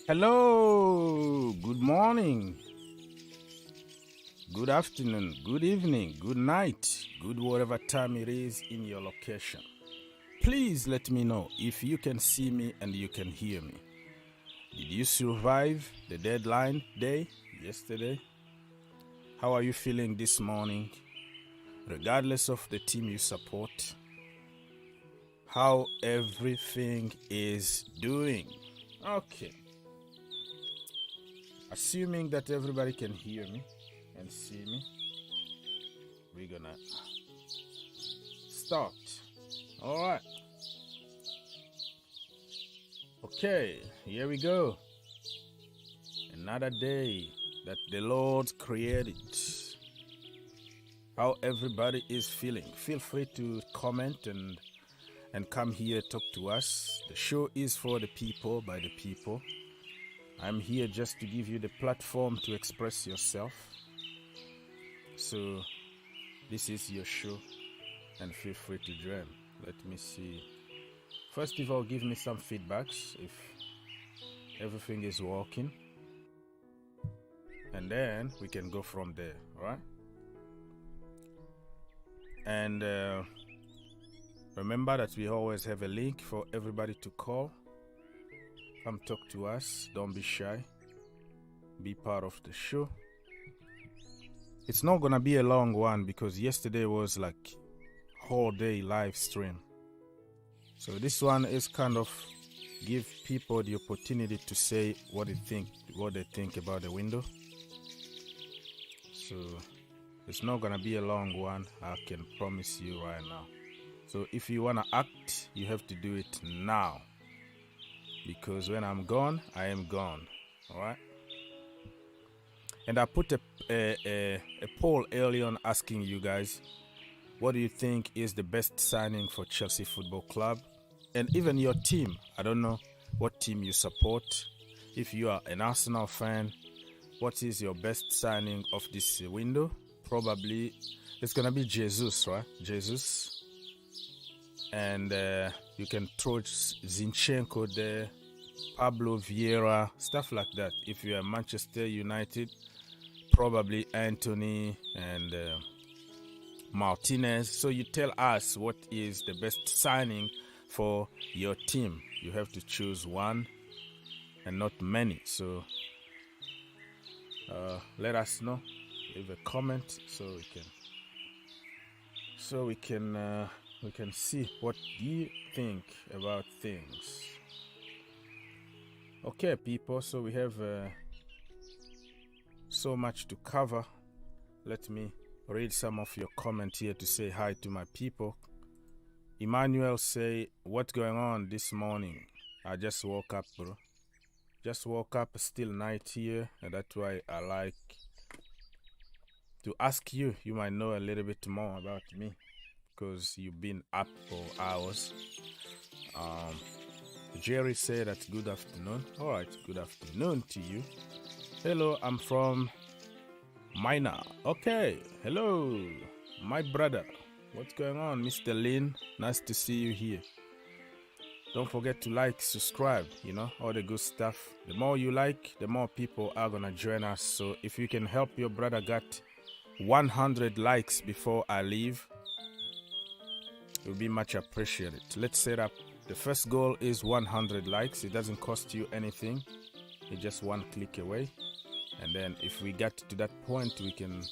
Hello, good morning, good afternoon, good evening, good night, good whatever time it is in your location. Please let me know if you can see me and you can hear me. Did you survive the deadline day yesterday? How are you feeling this morning? Regardless of the team you support, how everything is doing. Okay. Assuming that everybody can hear me and see me, we're gonna start. All right. Okay, here we go. Another day that the Lord created. How everybody is feeling. Feel free to comment and come here, talk to us. The show is for the people, by the people. I'm here just to give you the platform to express yourself. So this is your show and feel free to join. Let me see. First of all, give me some feedbacks if everything is working. And then we can go from there, all right? And remember that we always have a link for everybody to call. Come talk to us. Don't be shy. Be part of the show. It's not gonna be a long one because yesterday was like whole day live stream. So this one is kind of give people the opportunity to say what they think about the window. So it's not gonna be a long one. I can promise you right now. So if you wanna act, you have to do it now. Because when I'm gone, I am gone. All right. And I put a poll early on asking you guys, what do you think is the best signing for Chelsea Football Club? And even your team. I don't know what team you support. If you are an Arsenal fan, what is your best signing of this window? Probably it's going to be Jesus, right? Jesus. And you can throw Zinchenko there, Pablo Vieira, stuff like that. If you are Manchester United, probably Anthony and Martinez. So you tell us what is the best signing for your team. You have to choose one and not many. So let us know. Leave a comment so we can see what you think about things. Okay, people, so we have so much to cover. Let me read some of your comments here to say hi to my people. Emmanuel say, what's going on this morning? I just woke up, bro. Just woke up, still night here, and that's why I like to ask you. You might know a little bit more about me because you've been up for hours. Jerry said that good afternoon. All right, good afternoon to you. Hello, I'm from Mina. Okay, hello, my brother. What's going on, Mr. Lin? Nice to see you here. Don't forget to like, subscribe, all the good stuff. The more you like, the more people are gonna join us. So if you can help your brother get 100 likes before I leave, it will be much appreciated. Let's set up. The first goal is 100 likes. It doesn't cost you anything. It's just one click away. And then if we get to that point, we can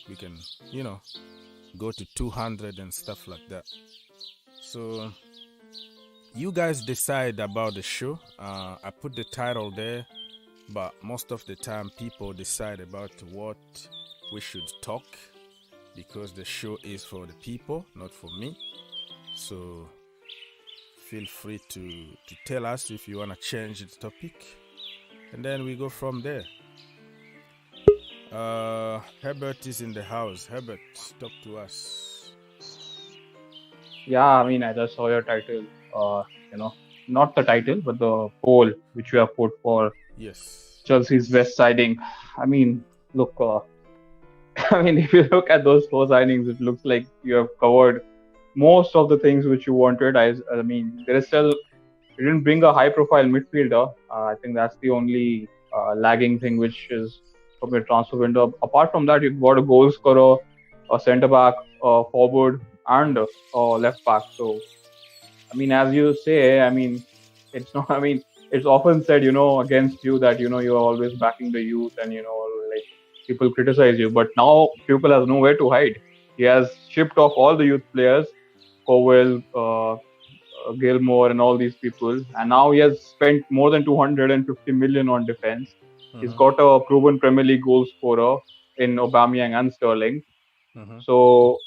go to 200 and stuff like that. So you guys decide about the show. I put the title there, but most of the time people decide about what we should talk because the show is for the people, not for me. So feel free to tell us if you want to change the topic, and then we go from there. Herbert is in the house. Herbert, talk to us. Yeah, I mean, I just saw your title. Not the title, but the poll which you have put for Chelsea's best signing. I mean, look, if you look at those four signings, it looks like you have covered most of the things which you wanted. I mean, there is still, you didn't bring a high-profile midfielder. I think that's the only lagging thing which is from your transfer window. Apart from that, you've got a goal scorer, a centre back, a forward, and a left back. So, I mean, as you say, I mean, it's not. I mean, it's often said, against you that you are always backing the youth, and like people criticize you. But now Tuchel has nowhere to hide. He has shipped off all the youth players, Cowell, Gilmour, and all these people, and now he has spent more than 250 million on defense. He's got a proven Premier League goal scorer in Aubameyang and Sterling. So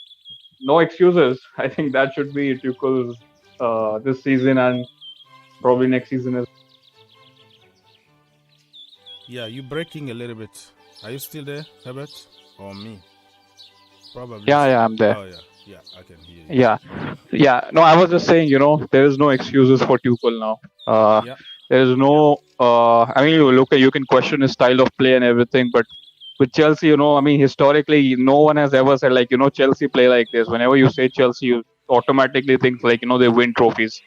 no excuses. I think that should be Tuchel's this season and probably next season as well. Yeah, you're breaking a little bit. Are you still there, Herbert? Or me? Probably. Yeah, I'm there. Oh, yeah, I can hear you. Yeah. No, I was just saying, there is no excuses for Tuchel now. There is no. I mean, you can question his style of play and everything, but with Chelsea, I mean, historically, no one has ever said like, Chelsea play like this. Whenever you say Chelsea, you automatically think like, they win trophies.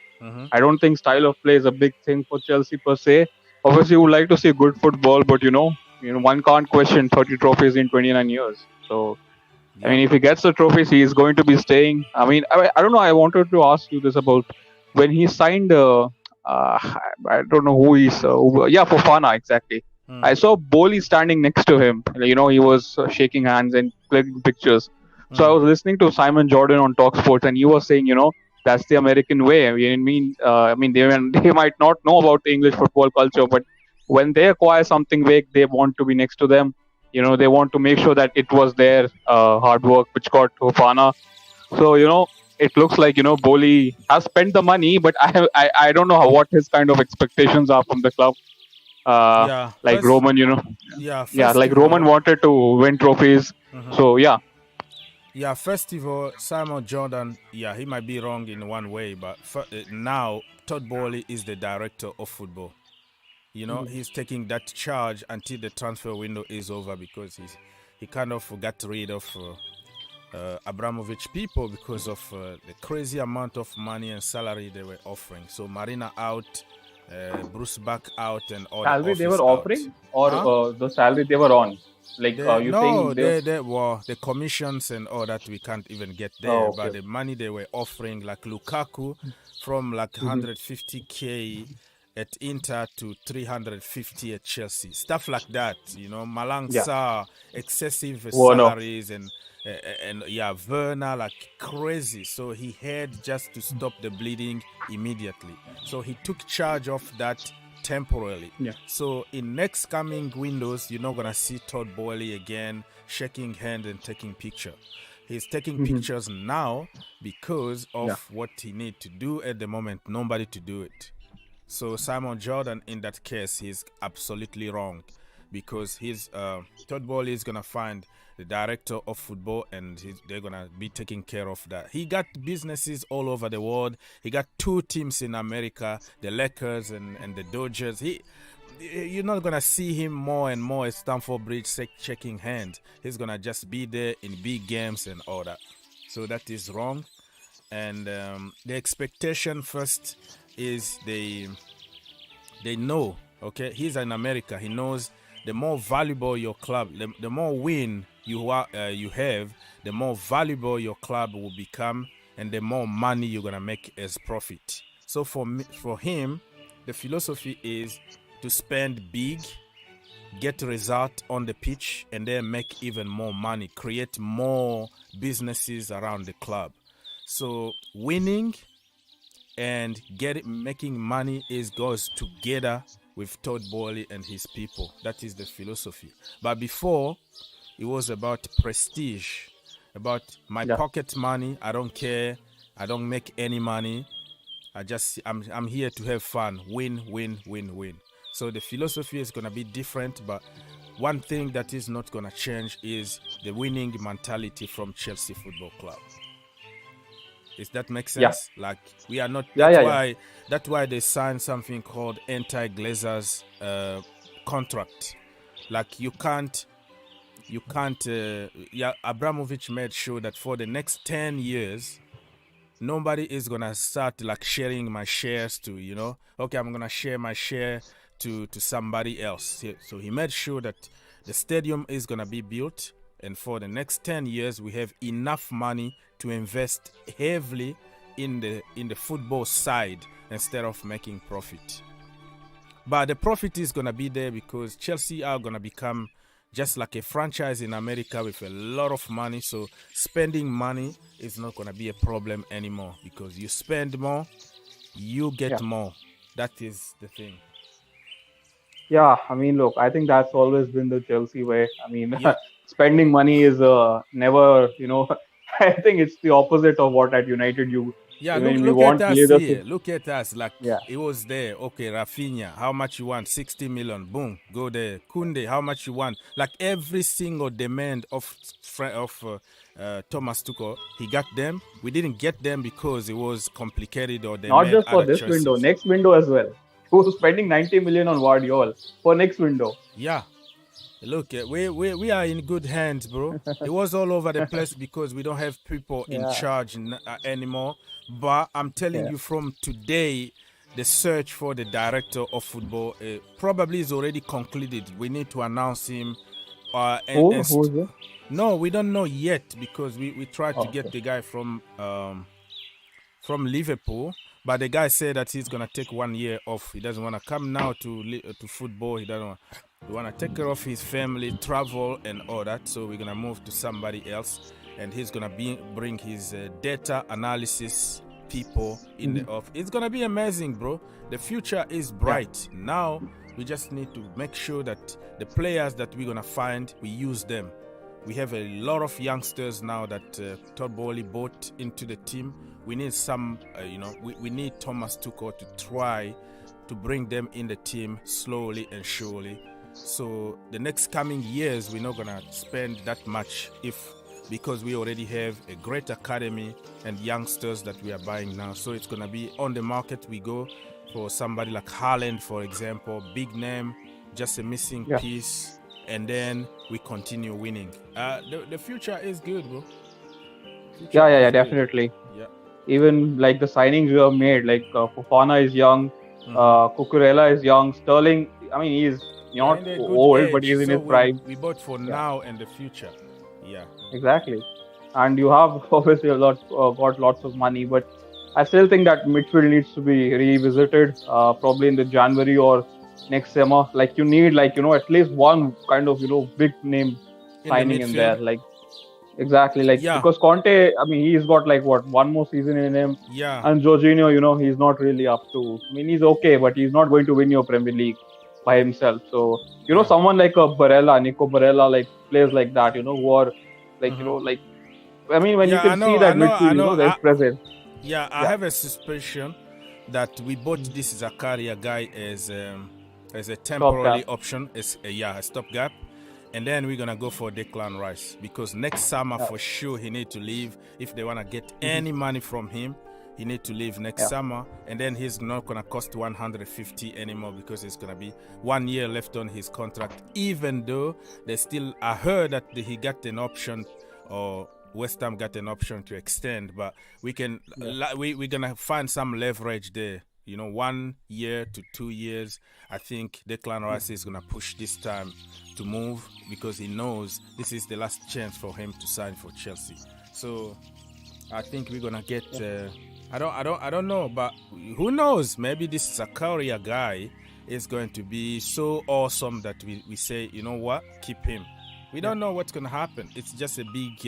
I don't think style of play is a big thing for Chelsea per se. Obviously, you would like to see good football, but one can't question 30 trophies in 29 years. So, I mean, if he gets the trophies, he is going to be staying. I mean, I don't know. I wanted to ask you this about when he signed. I don't know who he's. Fofana, exactly. I saw Boli standing next to him. He was shaking hands and clicking pictures. So I was listening to Simon Jordan on Talk Sports, and he was saying, that's the American way. I mean, they might not know about the English football culture, but when they acquire something big, they want to be next to them. They want to make sure that it was their hard work which got Fofana. So, it looks like, Boli has spent the money, but I don't know what his kind of expectations are from the club. Roman, Roman wanted to win trophies. So, yeah. Yeah, first of all, Simon Jordan, he might be wrong in one way, but now Todd Boehly is the director of football. He's taking that charge until the transfer window is over because he kind of got rid of Abramovic people because of the crazy amount of money and salary they were offering. So Marina out, Bruce back out, and all salary they were offering, or the salary they were on. Like the commissions and all that we can't even get there, but the money they were offering, like Lukaku, from like 150k at Inter to 350 at Chelsea, stuff like that. Malang Sarr, excessive salaries and Werner, like crazy. So he had just to stop the bleeding immediately. So he took charge of that temporarily. So in next coming windows, you're not gonna see Todd Boehly again shaking hands and taking picture. He's taking pictures now because of what he need to do at the moment. Nobody to do it. So Simon Jordan, in that case, he's absolutely wrong because Todd Boehly is gonna find the director of football, and they're gonna be taking care of that. He got businesses all over the world. He got 2 teams in America, the Lakers and the Dodgers. You're not gonna see him more and more at Stamford Bridge shaking hands. He's gonna just be there in big games and all that. So that is wrong. And the expectation first is they know. Okay, he's in America. He knows the more valuable your club, the more win you have, the more valuable your club will become, and the more money you're gonna make as profit. So for him, the philosophy is to spend big, get result on the pitch, and then make even more money, create more businesses around the club. So winning and making money goes together with Todd Boehly and his people. That is the philosophy. But before, it was about prestige, about my pocket money. I don't care. I don't make any money. I'm here to have fun. Win, win, win, win. So the philosophy is going to be different, but one thing that is not going to change is the winning mentality from Chelsea Football Club. Does that make sense? Like, we are not. That's why they signed something called anti-Glazers contract. Like, you can't. Abramovich made sure that for the next 10 years, nobody is gonna start like sharing my shares to. Okay, I'm gonna share my share to somebody else. So he made sure that the stadium is going to be built, and for the next 10 years we have enough money to invest heavily in the football side instead of making profit. But the profit is going to be there because Chelsea are going to become just like a franchise in America with a lot of money. So spending money is not going to be a problem anymore, because you spend more, you get more. That is the thing. Yeah, I mean, look, I think that's always been the Chelsea way. I mean, spending money is never, I think it's the opposite of what at United you. Yeah, look at us here. Look at us. Like, it was there. Okay, Rafinha, how much you want? 60 million. Boom, go there. Kunde, how much you want? Like, every single demand of Thomas Tuchel, he got them. We didn't get them because it was complicated or they not made just for other this choices. Window, next window as well. Who's spending 90 million on Guardiola for next window? Yeah. Look, we are in good hands, bro. It was all over the place because we don't have people in charge anymore. But I'm telling you, from today, the search for the director of football probably is already concluded. We need to announce him. Who is it? No, we don't know yet because we tried to get the guy from Liverpool. But the guy said that he's going to take 1 year off. He doesn't want to come now to football. He doesn't want to take care of his family, travel, and all that. So we're going to move to somebody else. And he's going to bring his data analysis people in the office. It's going to be amazing, bro. The future is bright. Now, we just need to make sure that the players that we're going to find, we use them. We have a lot of youngsters now that Todd Bowley brought into the team. We need some, we need Thomas Tuchel to try to bring them in the team slowly and surely. So the next coming years, we're not going to spend that much because we already have a great academy and youngsters that we are buying now. So it's going to be on the market. We go for somebody like Haaland, for example, big name, just a missing piece. And then we continue winning. The future is good, bro. Definitely. Good. Yeah. Even like the signings we have made, like Fofana is young, Cucurella is young, Sterling, I mean, he's not old, but he's in his prime. We bought for now and the future. Yeah. Exactly. And you have obviously got lots of money, but I still think that midfield needs to be revisited, probably in the January or next summer. Like you need at least one kind of big name signing in there, exactly, because Conte, I mean, he's got one more season in him, and Jorginho, he's not really up to, I mean, he's okay, but he's not going to win your Premier League by himself. So someone like Nico Barella, players like that, who are I mean, when you can see that midfield, there's presence. I have a suspicion that we bought this Zakaria guy as a temporary option, as a stopgap, and then we're gonna go for Declan Rice because next summer for sure he need to leave. If they wanna get any money from him, he need to leave next summer, and then he's not gonna cost 150 anymore because it's gonna be 1 year left on his contract. Even though I heard that he got an option, or West Ham got an option to extend, but we're gonna find some leverage there. 1 year to 2 years. I think Declan Rice is going to push this time to move because he knows this is the last chance for him to sign for Chelsea. So I think we're going to get, I don't know, but who knows? Maybe this Zakaria guy is going to be so awesome that we say, you know what, keep him. We don't know what's going to happen. It's just a big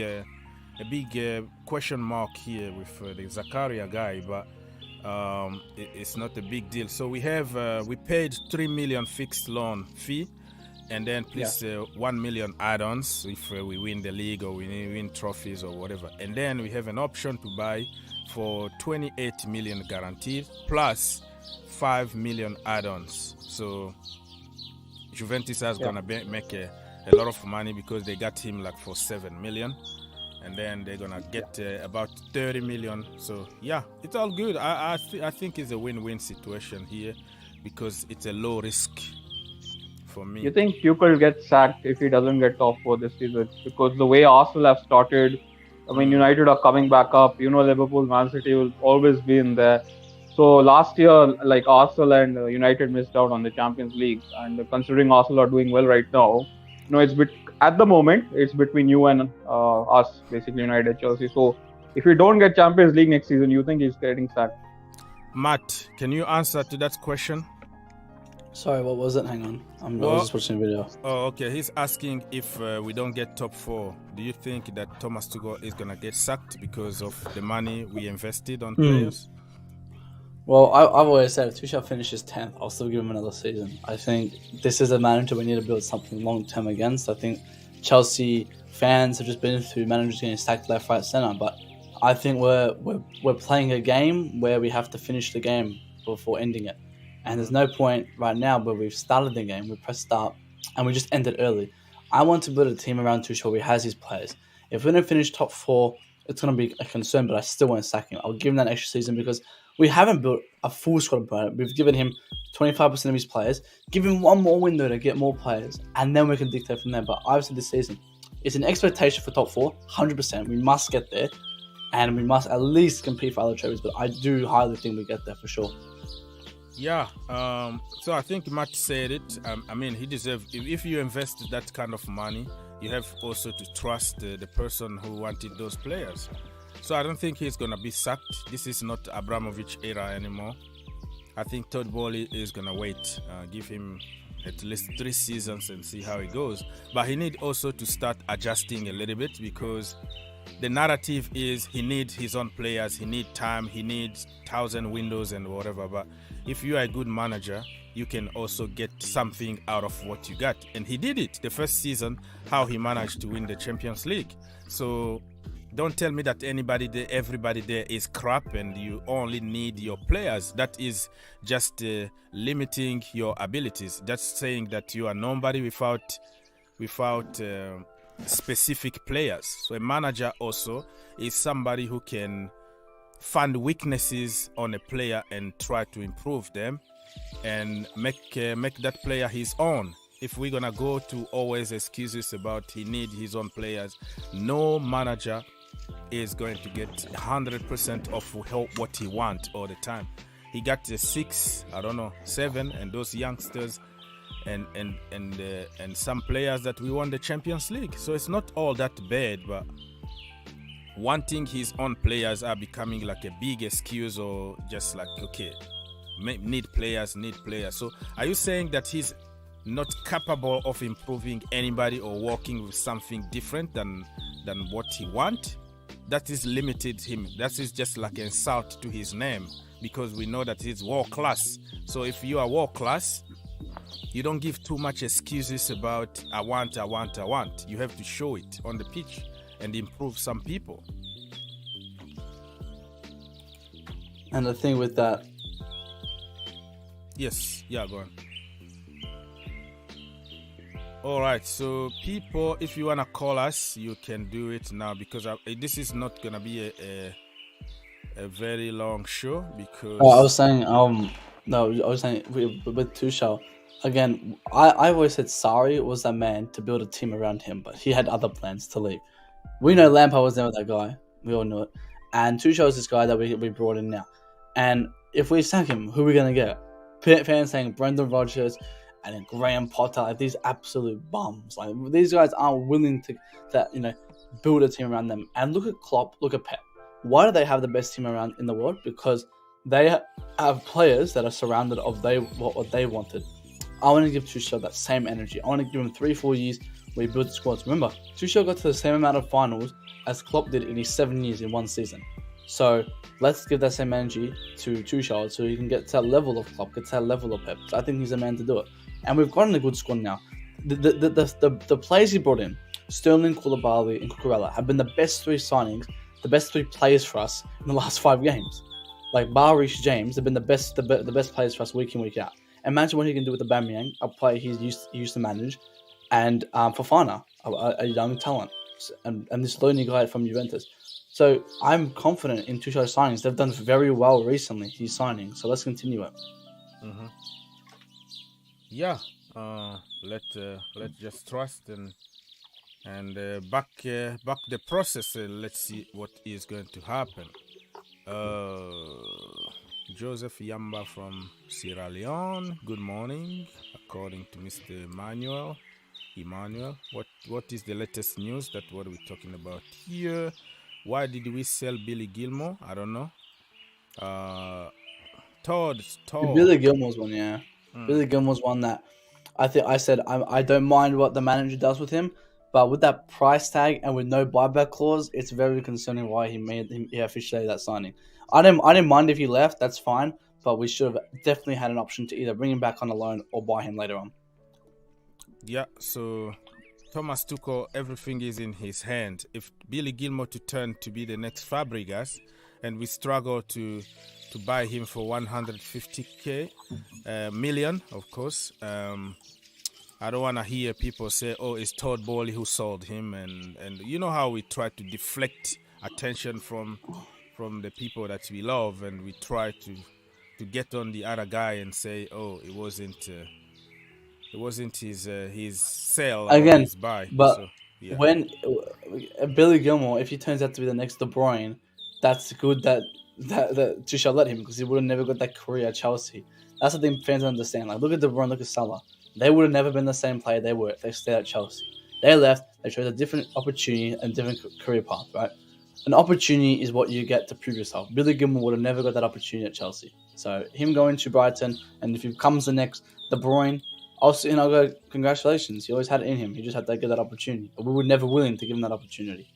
question mark here with the Zakaria guy, but it's not a big deal. So we paid 3 million fixed loan fee, and then plus 1 million add-ons if we win the league or we win trophies or whatever. And then we have an option to buy for 28 million guaranteed plus 5 million add-ons. So Juventus is gonna make a lot of money because they got him for 7 million. And then they're gonna get about 30 million. So it's all good. I think it's a win-win situation here because it's a low risk for me. You think Tuchel gets sacked if he doesn't get top 4 this season? Because the way Arsenal have started, I mean, United are coming back up. Liverpool, Man City will always be in there. So last year, like Arsenal and United missed out on the Champions League, and considering Arsenal are doing well right now, at the moment it's between you and us, basically United, Chelsea. So if we don't get Champions League next season, you think he's getting sacked? Matt, can you answer to that question? Sorry, what was it? Hang on. I was just watching a video. Oh, okay. He's asking if we don't get top 4, do you think that Thomas Tuchel is going to get sacked because of the money we invested on players? Well, I've always said if Tuchel finishes 10th, I'll still give him another season. I think this is a manager we need to build something long-term against. I think Chelsea fans have just been through managers getting sacked left, right, centre. But I think we're playing a game where we have to finish the game before ending it. And there's no point right now where we've started the game, we press start, and we just ended early. I want to build a team around Tuchel where he has his players. If we don't finish top 4, it's going to be a concern, but I still won't sack him. I'll give him that extra season because we haven't built a full squad opponent. We've given him 25% of his players. Give him one more window to get more players, and then we can dictate from there. But obviously this season, it's an expectation for top 4, 100%. We must get there, and we must at least compete for other trophies. But I do highly think we get there for sure. Yeah, so I think Matt said it. I mean, he deserves. If you invest that kind of money, you have also to trust the person who wanted those players. So I don't think he's gonna be sacked. This is not Abramovic era anymore. I think Todd Bowley is gonna wait, give him at least 3 seasons and see how it goes. But he need also to start adjusting a little bit because the narrative is he needs his own players, he needs time, he needs 1,000 windows and whatever. But if you are a good manager, you can also get something out of what you got. And he did it the first season, how he managed to win the Champions League. So don't tell me that everybody there is crap and you only need your players. That is just limiting your abilities. That's saying that you are nobody without specific players. So a manager also is somebody who can find weaknesses on a player and try to improve them and make that player his own. If we're gonna go to always excuses about he need his own players, no manager is going to get 100% of what he wants all the time. He got 6, 7, and those youngsters and some players that we won the Champions League. So it's not all that bad, but wanting his own players are becoming like a big excuse or just like, okay, need players. So are you saying that he's not capable of improving anybody or working with something different than what he wants? That is limited him. That is just like an insult to his name because we know that he's world class. So if you are world class, you don't give too much excuses about I want. You have to show it on the pitch and improve some people. And the thing with that... Yes, yeah, go on. All right, so people, if you want to call us, you can do it now because this is not going to be a very long show because... I was saying, with Tuchel, again, I always said Sarri was that man to build a team around him, but he had other plans to leave. We know Lampard was never that guy. We all knew it. And Tuchel is this guy that we brought in now. And if we sack him, who are we going to get? Fans saying Brendan Rodgers and then Graham Potter, like these absolute bums. Like these guys aren't willing to build a team around them. And look at Klopp, look at Pep. Why do they have the best team around in the world? Because they have players that are surrounded of what they wanted. I want to give Tuchel that same energy. I want to give him 3-4 years where he built squads. Remember, Tuchel got to the same amount of finals as Klopp did in his 7 years in one season. So let's give that same energy to Tuchel so he can get to that level of Klopp, get to that level of Pep. I think he's a man to do it. And we've gotten a good squad now. The players he brought in, Sterling, Koulibaly, and Cucurella, have been the best 3 signings, the best 3 players for us in the last 5 games. Like bar Reece James, they've been the best players for us week in, week out. Imagine what he can do with Aubameyang, a player he's used to manage, and Fofana, a young talent, and this lonely guy from Juventus. So I'm confident in Tuchel's signings. They've done very well recently, his signing. So let's continue it. Mm-hmm. Yeah, let's just trust and back the process. Let's see what is going to happen. Joseph Yamba from Sierra Leone. Good morning, according to Mr. Emmanuel. What is the latest news? That's what we're talking about here. Why did we sell Billy Gilmour? I don't know. Todd. Billy Gilmour's one, yeah. Billy Gilmour's one that I said I don't mind what the manager does with him, but with that price tag and with no buyback clause, it's very concerning why he officiated that signing. I didn't mind if he left, that's fine, but we should have definitely had an option to either bring him back on a loan or buy him later on. Yeah, so Thomas Tuchel, everything is in his hand. If Billy Gilmour to turn to be the next Fabregas, and we struggle to buy him for 150k million, of course. I don't want to hear people say, "Oh, it's Todd Bowley who sold him," and you know how we try to deflect attention from the people that we love, and we try to get on the other guy and say, "Oh, it wasn't his sale again, his buy." But so, yeah. When Billy Gilmour, if he turns out to be the next De Bruyne, that's good that Tuchel let him, because he would have never got that career at Chelsea. That's the thing fans don't understand. Like, look at De Bruyne, look at Salah. They would have never been the same player they were if they stayed at Chelsea. They left, they chose a different opportunity and different career path, right? An opportunity is what you get to prove yourself. Billy Gilmour would have never got that opportunity at Chelsea. So him going to Brighton, and if he becomes the next De Bruyne, I'll go, congratulations. He always had it in him. He just had to get that opportunity. But we were never willing to give him that opportunity.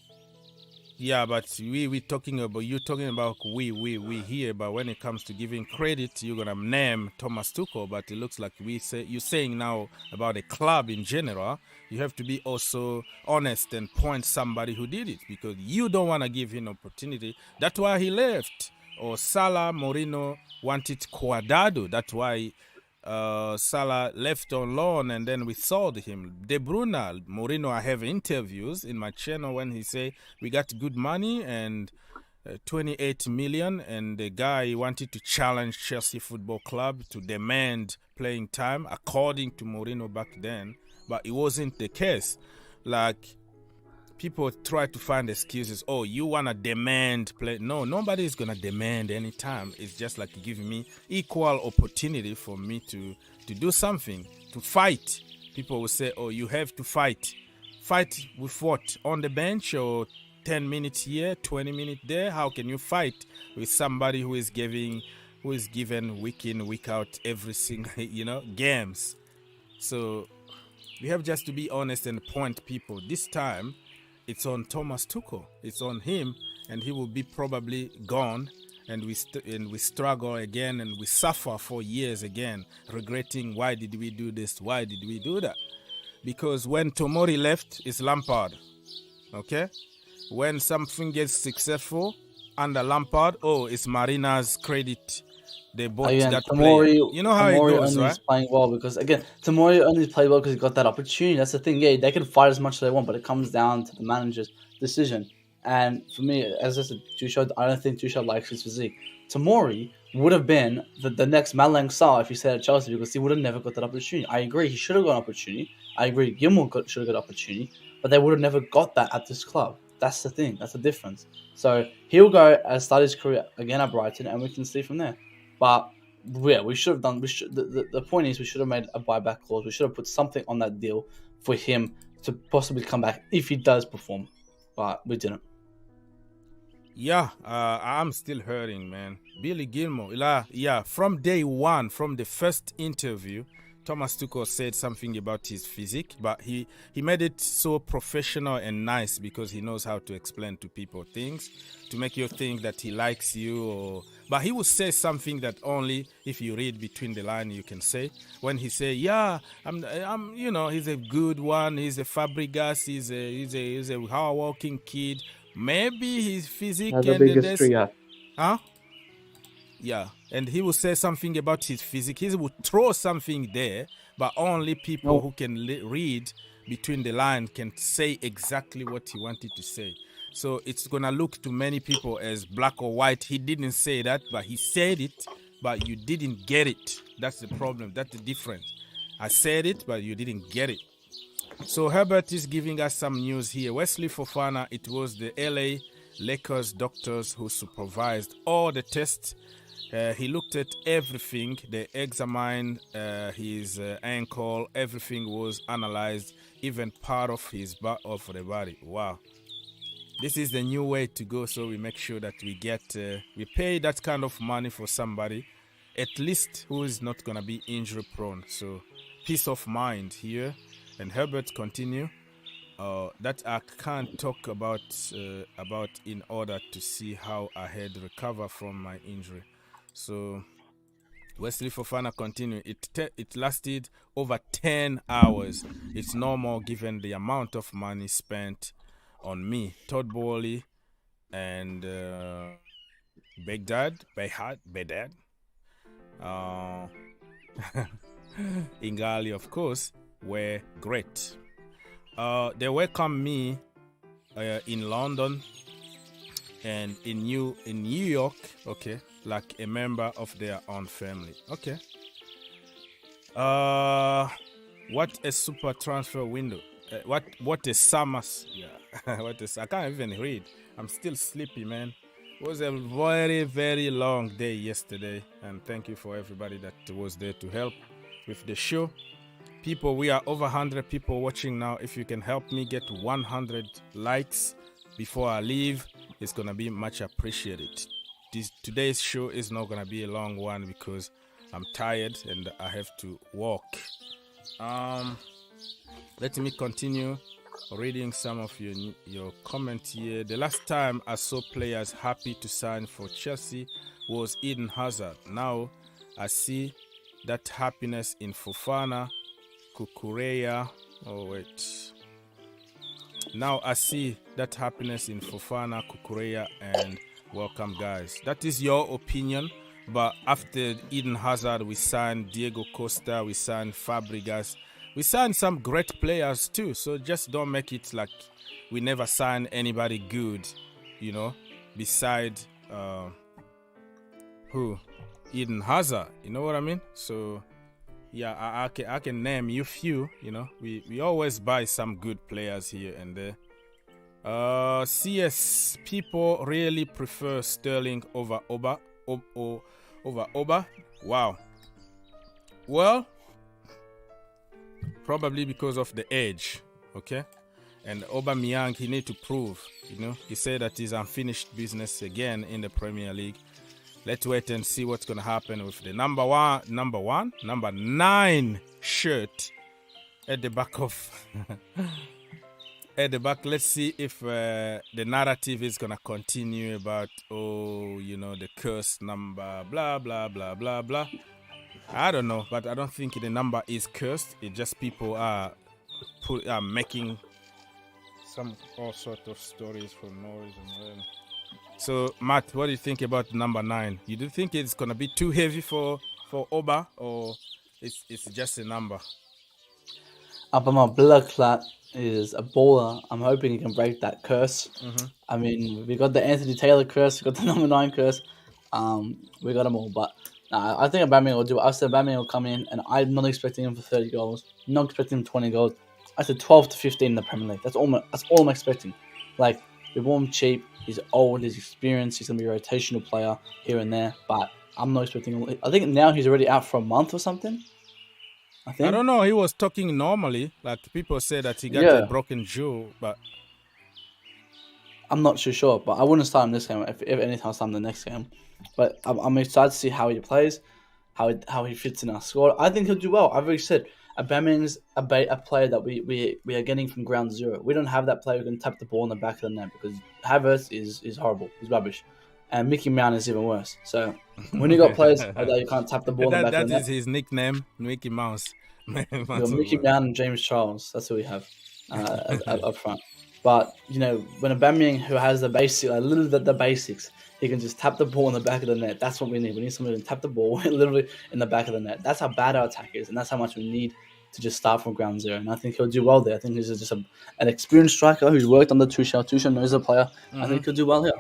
Yeah, but you're talking about we here, but when it comes to giving credit, you're gonna name Thomas Tuchel, but it looks like you're saying now about the club in general. You have to be also honest and point somebody who did it, because you don't want to give him opportunity. That's why he left. Or Salah, Mourinho wanted Cuadrado. That's why Salah left on loan, and then we sold him. De Bruyne, Mourinho, I have interviews in my channel when he say we got good money and 28 million, and the guy wanted to challenge Chelsea Football Club to demand playing time according to Mourinho back then, but it wasn't the case. Like, people try to find excuses. Oh, you want to demand play. No, nobody is going to demand any time. It's just like giving me equal opportunity for me to do something, to fight. People will say, oh, you have to fight. Fight with what? On the bench, or 10 minutes here, 20 minutes there? How can you fight with somebody who is given week in, week out every single, games? So we have just to be honest and point people. This time, it's on Thomas Tuchel. It's on him, and he will be probably gone, and we struggle again, and we suffer for years again, regretting, why did we do this? Why did we do that? Because when Tomori left, it's Lampard. Okay? When something gets successful under Lampard, it's Marina's credit. They bought that player. You know how Tomori it goes, right? Is playing well because, again, Tomori only played well because he got that opportunity. That's the thing. Yeah, they can fight as much as they want, but it comes down to the manager's decision. And for me, as I said, I don't think Tuchel likes his physique. Tomori would have been the next Malang Sarr if he stayed at Chelsea, because he would have never got that opportunity. I agree, he should have got an opportunity. I agree, Gilmour should have got an opportunity, but they would have never got that at this club. That's the thing. That's the difference. So he'll go and start his career again at Brighton, and we can see from there. But yeah, we should have done. The point is, we should have made a buyback clause. We should have put something on that deal for him to possibly come back if he does perform. But we didn't. Yeah, I'm still hurting, man. Billy Gilmour. Yeah, from day one, from the first interview, Thomas Tuchel said something about his physique, but he made it so professional and nice, because he knows how to explain to people things to make you think that he likes you. But he will say something that only if you read between the lines you can say. When he say, yeah, I'm he's a good one. He's a Fabregas. He's a hard-working kid. Maybe his physique has a big history, yeah. Huh? Yeah, and he will say something about his physique. He will throw something there, but only people who can read between the lines can say exactly what he wanted to say. So it's going to look to many people as black or white. He didn't say that, but he said it, but you didn't get it. That's the problem. That's the difference. I said it, but you didn't get it. So Herbert is giving us some news here. Wesley Fofana, it was the LA Lakers doctors who supervised all the tests He looked at everything. They examined his ankle. Everything was analyzed, even part of his of the body. Wow. This is the new way to go, so we make sure that we pay that kind of money for somebody, at least who is not going to be injury prone. So peace of mind here. And Herbert, continue. That I can't talk about in order to see how I had recover from my injury. So Wesley Fofana continue. It lasted over 10 hours. It's normal given the amount of money spent on me. Todd Bowley and Begdad, Ingali, of course, were great. They welcomed me in London and in New York, okay, like a member of their own family. Okay. What a super transfer window. What a summer. Yeah. I can't even read. I'm still sleepy, man. It was a very, very long day yesterday, and thank you for everybody that was there to help with the show. People, we are over 100 people watching now. If you can help me get 100 likes before I leave, it's gonna be much appreciated. Today's show is not gonna be a long one because I'm tired and I have to walk. Let me continue reading some of your comments here. The last time I saw players happy to sign for Chelsea was Eden Hazard. Now I see that happiness in Fofana, Cucurella. Now I see that happiness in Fofana, Cucurella, and welcome, guys. That is your opinion. But after Eden Hazard, we signed Diego Costa, we signed Fabregas. We signed some great players too, so just don't make it like we never signed anybody good, you know, beside Eden Hazard, you know what I mean? So yeah, I can name you few, you know. We always buy some good players here and there. CS people really prefer Sterling over Auba. Over Auba. Wow. Well, probably because of the age, okay? And Aubameyang, he need to prove, you know. He said that he's unfinished business again in the Premier League. Let's wait and see what's going to happen with the number 9 shirt at the back of... at the back. Let's see if the narrative is going to continue about, the cursed number, blah, blah, blah, blah, blah. I don't know, but I don't think the number is cursed. It's just people are making all sorts of stories for no reason. So, Matt, what do you think about number 9? You do think it's going to be too heavy for Auba, or it's just a number? Abama Bloodclot is a baller. I'm hoping he can break that curse. Mm-hmm. I mean, we got the Anthony Taylor curse, we got the number 9 curse. We got them all, but I think Aubameyang will do it. I said Aubameyang will come in, and I'm not expecting him for 30 goals. I'm not expecting him 20 goals. I said 12 to 15 in the Premier League. That's all I'm expecting. Like, we bought him cheap. He's old. He's experienced. He's gonna be a rotational player here and there. But I'm not expecting him. I think now he's already out for a month or something. I don't know. He was talking normally. Like, people say that he got a broken jaw, but I'm not too sure. But I wouldn't start him this game. If anything, I'll start him the next game. But I'm excited to see how he plays, how he fits in our squad. I think he'll do well. I've already said Aubameyang's a player that we are getting from ground zero. We don't have that player who can tap the ball in the back of the net because Havertz is horrible. He's rubbish. And Mickey Mouse is even worse. So when you got players like that you can't tap the ball in the back of the net. That is his nickname, Mickey Mouse. Mickey Mouse and James Charles. That's who we have up front. But, when Aubameyang, who has the basic, the basics, he can just tap the ball in the back of the net. That's what we need. We need someone who can tap the ball literally in the back of the net. That's how bad our attack is, and that's how much we need to just start from ground zero. And I think he'll do well there. I think he's just an experienced striker who's worked under Tuchel. Tuchel knows the player. Mm-hmm. I think he'll do well here.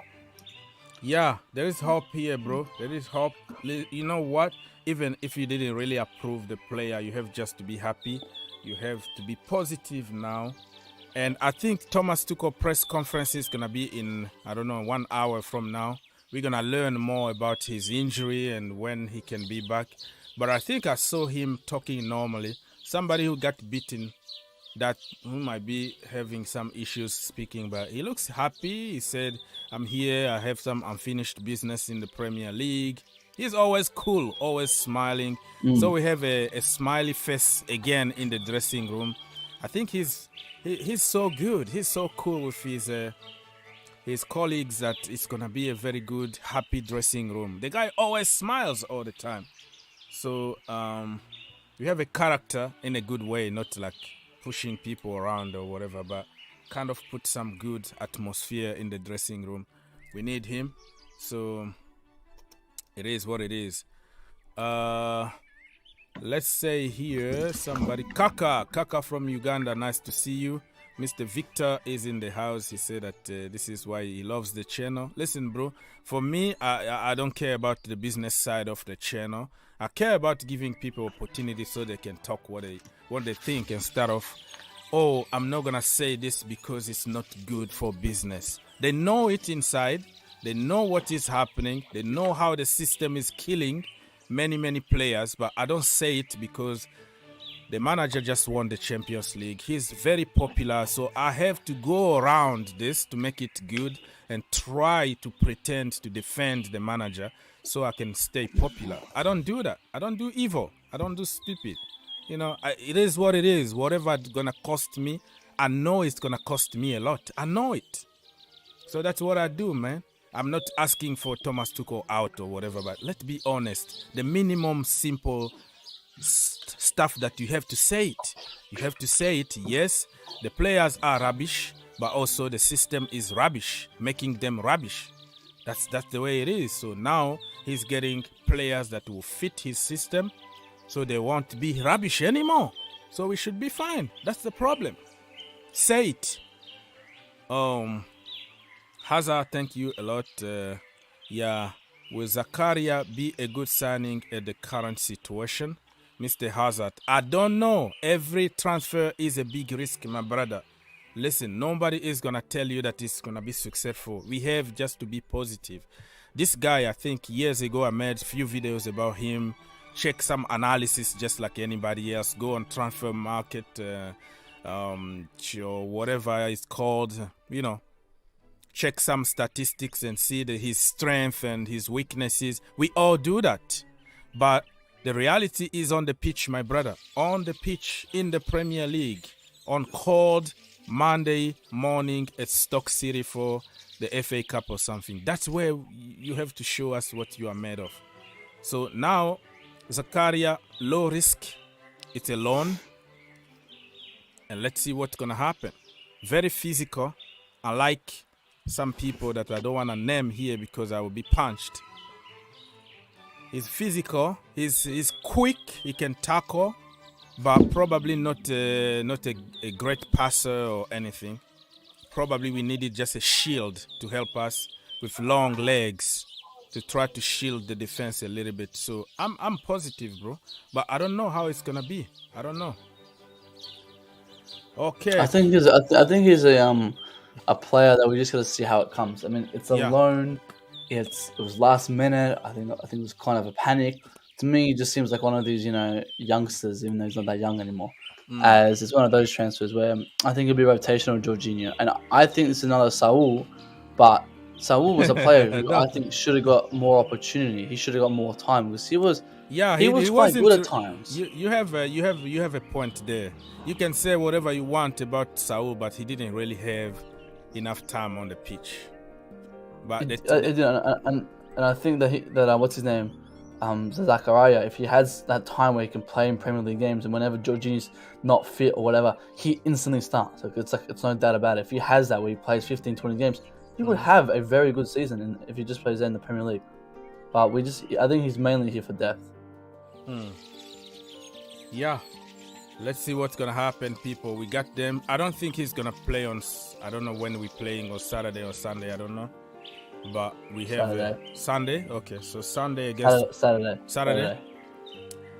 Yeah, there is hope here, bro. There is hope. You know what? Even if you didn't really approve the player, you have just to be happy. You have to be positive now. And I think Thomas Tuchel press conference is going to be in, 1 hour from now. we're gonna learn more about his injury and when he can be back. But I think I saw him talking normally. Somebody who got beaten, who might be having some issues speaking, but he looks happy. He said, I'm here, I have some unfinished business in the Premier League. He's always cool, always smiling. So we have a smiley face again in the dressing room. I think he's so good. He's so cool with his colleagues that it's going to be a very good, happy dressing room. The guy always smiles all the time. So we have a character in a good way, not like pushing people around or whatever, but kind of put some good atmosphere in the dressing room. We need him. So it is what it is. Let's say here somebody, Kaka from Uganda, nice to see you. Mr. Victor is in the house. He said that this is why he loves the channel. Listen, bro, for me, I don't care about the business side of the channel. I care about giving people opportunity so they can talk what they think instead of, oh, I'm not going to say this because it's not good for business. They know it inside. They know what is happening. They know how the system is killing many players, but I don't say it because the manager just won the Champions League. He's very popular, so I have to go around this to make it good and try to pretend to defend the manager so I can stay popular. I don't do that. I don't do evil. I don't do stupid. You know, it is what it is. Whatever it's going to cost me, I know it's going to cost me a lot. I know it. So that's what I do, man. I'm not asking for Thomas Tuchel out or whatever, but let's be honest. The minimum simple stuff that you have to say it. You have to say it, yes, the players are rubbish, but also the system is rubbish, making them rubbish. That's the way it is. So now he's getting players that will fit his system, so they won't be rubbish anymore. So we should be fine. That's the problem. Say it. Hazard, thank you a lot. Yeah, will Zakaria be a good signing at the current situation? Mr. Hazard, I don't know. Every transfer is a big risk, my brother. Listen, nobody is going to tell you that it's going to be successful. We have just to be positive. This guy, I think years ago, I made a few videos about him. Check some analysis just like anybody else. Go on transfer market, or whatever it's called, you know. Check some statistics and see his strength and his weaknesses. We all do that. But the reality is on the pitch, my brother. On the pitch in the Premier League. On cold Monday morning at Stoke City for the FA Cup or something. That's where you have to show us what you are made of. So now, Zakaria, low risk. It's a loan. And let's see what's going to happen. Very physical. Unlike some people that I don't want to name here because I will be punched. He's physical, he's quick, he can tackle, but probably not a great passer or anything. Probably we needed just a shield to help us with long legs to try to shield the defense a little bit. So I'm positive, bro, but I don't know how it's gonna be. I don't know. Okay. I think he's a player that we just got to see how it comes. I mean, it's a loan. It was last minute. I think it was kind of a panic. To me, it just seems like one of these, youngsters, even though he's not that young anymore. As it's one of those transfers where I think it'll be rotational Jorginho. And I think it's another Saul, but Saul was a player who I think should have got more opportunity. He should have got more time because he was quite good at times. You have a point there. You can say whatever you want about Saul, but he didn't really have enough time on the pitch. But and I think that what's his name, Zakaria, if he has that time where he can play in Premier League games and whenever Jorginho's not fit or whatever, he instantly starts. It's no doubt about it. If he has that where he plays 15, 20 games, he would have a very good season if he just plays in the Premier League. But I think he's mainly here for depth. Yeah. Let's see what's going to happen, people. We got them. I don't think he's going to play on, I don't know when we're playing, or Saturday or Sunday, I don't know. But we have Sunday. Okay, so Sunday against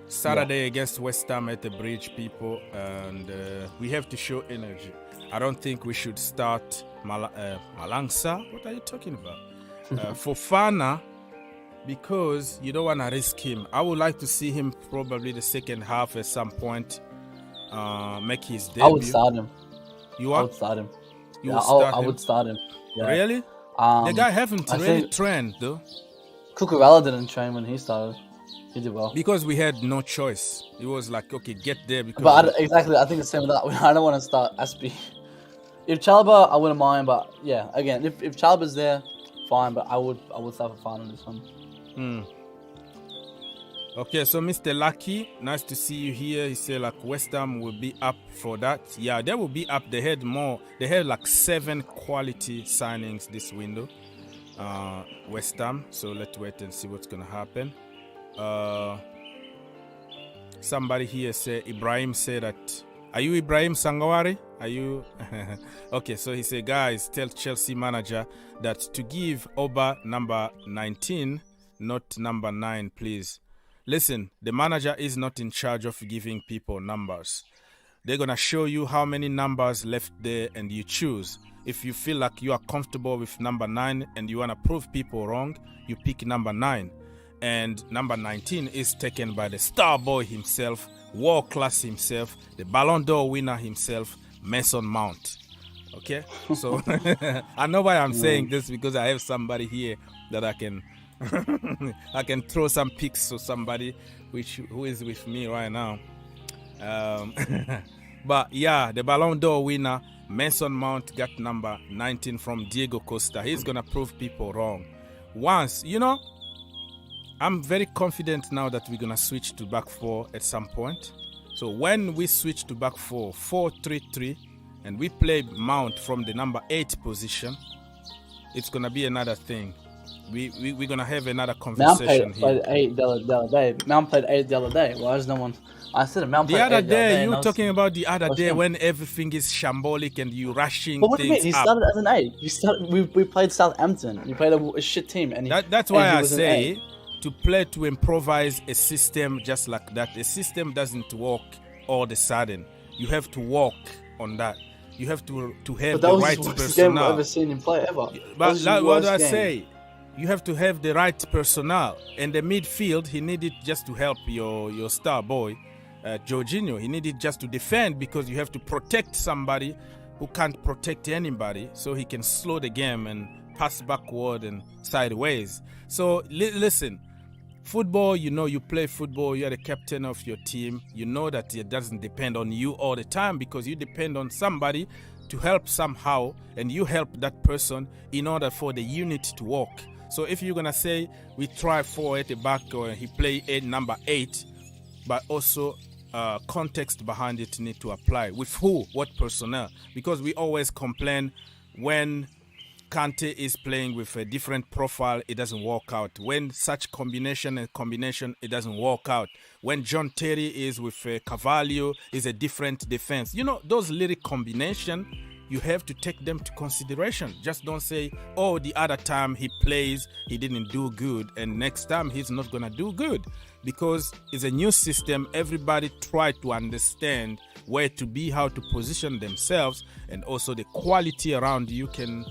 Saturday against West Ham at the Bridge, people, and we have to show energy. I don't think we should start Malangsa. What are you talking about? Fofana, because you don't want to risk him. I would like to see him probably the second half at some point. Make his debut. I would start him. I would start him. I would start him. Yeah. Really? The guy haven't really trained though. Cucurella didn't train when he started. He did well. Because we had no choice. It was like, okay, get there. Because I think the same with that. I don't want to start Aspie. If Chalobah, I wouldn't mind, but yeah, again, if Chalobah's there, fine. But I would start for fun on this one. Okay, so Mr. Lucky, nice to see you here. He said like West Ham will be up for that. Yeah, they will be up. They had more. They had like 7 quality signings this window. West Ham. So let's wait and see what's gonna happen. Somebody here said, Ibrahim said that. Are you Ibrahim Sangawari? Are you? Okay, so he said, guys, tell Chelsea manager that to give Auba number 19, not number 9, please. Listen, the manager is not in charge of giving people numbers. They're going to show you how many numbers left there and you choose. If you feel like you are comfortable with number 9 and you want to prove people wrong, you pick number 9. And number 19 is taken by the star boy himself, world class himself, the Ballon d'Or winner himself, Mason Mount. Okay? So I know why I'm saying this, because I have somebody here that I can I can throw some picks to somebody who is with me right now. But yeah, the Ballon d'Or winner, Mason Mount, got number 19 from Diego Costa. He's going to prove people wrong. Once, I'm very confident now that we're going to switch to back 4 at some point. So when we switch to back 4, 4-3-3, and we play Mount from the number 8 position, it's going to be another thing. We're going to have another conversation here. Mount played 8 the other day. Mount played 8 the other day. Why is no one... I said Mount played 8 the other day. You were talking about the other day when everything is shambolic and you rushing what things do you mean? He started as an 8. We played Southampton. We played a shit team. And that's why I say... to play, to improvise a system just like that. A system doesn't work all of a sudden. You have to work on that. You have to have the right personnel. That was the worst game I've ever seen him play ever. But what do I say? You have to have the right personnel. And the midfield, he needed just to help your star boy, Jorginho. He needed just to defend, because you have to protect somebody who can't protect anybody, so he can slow the game and pass backward and sideways. So listen, football, you play football, you're the captain of your team. You know that it doesn't depend on you all the time, because you depend on somebody to help somehow, and you help that person in order for the unit to work. So if you're going to say we try 4 at the back, or he play number 8, but also context behind it need to apply. With who? What personnel? Because we always complain when Kante is playing with a different profile, it doesn't work out. When such combination, it doesn't work out. When John Terry is with Carvalho, is a different defense. Those little combination, you have to take them to consideration. Just don't say, oh, the other time he plays, he didn't do good, and next time he's not going to do good. Because it's a new system, everybody try to understand where to be, how to position themselves, and also the quality around you can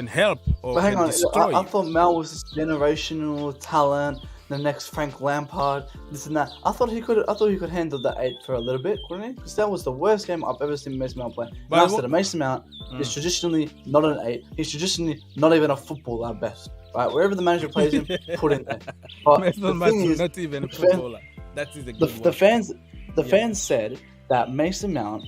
help or but hang can on, destroy. I thought Mel was this generational talent, the next Frank Lampard, this and that. I thought he could handle the 8 for a little bit, couldn't he? Because that was the worst game I've ever seen Mason Mount play. And I said Mason Mount is traditionally not an 8. He's traditionally not even a footballer at best. Right? Wherever the manager plays him, put him there. But Mason Mount is not even a footballer. That is a good the fans said that Mason Mount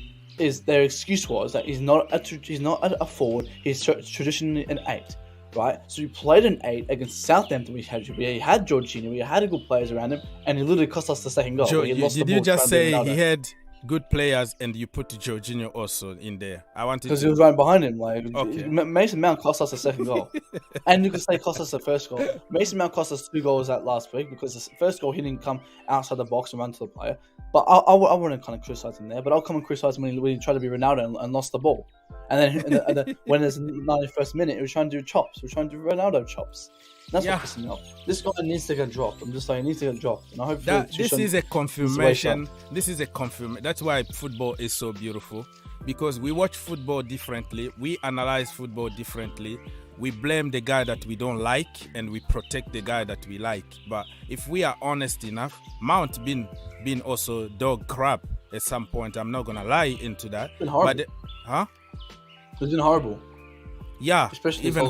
their excuse was that he's not a forward. He's traditionally an 8, right? So we played an 8 against Southampton. We had Jorginho. We had good players around him, and he literally cost us the second goal. Did you just say he had good players and you put Jorginho also in there? Because he was right behind him. Mason Mount cost us the second goal, and you could say cost us the first goal. Mason Mount cost us 2 goals that last week, because the first goal he didn't come outside the box and run to the player. But I wouldn't kind of criticize him there. But I'll come and criticize him when he tried to be Ronaldo and lost the ball. And then when there's 91st minute, he was trying to do chops. He was trying to do Ronaldo chops. That's what pissed me off. This guy needs to get dropped. I'm just saying, he needs to get dropped. And I hope this is a confirmation. This is a confirmation. That's why football is so beautiful. Because we watch football differently. We analyze football differently. we blame the guy that we don't like and we protect the guy that we like. But if we are honest enough, Mount been also dog crap at some point. I'm not gonna lie into that. It's been horrible. But it's been horrible. Yeah, especially even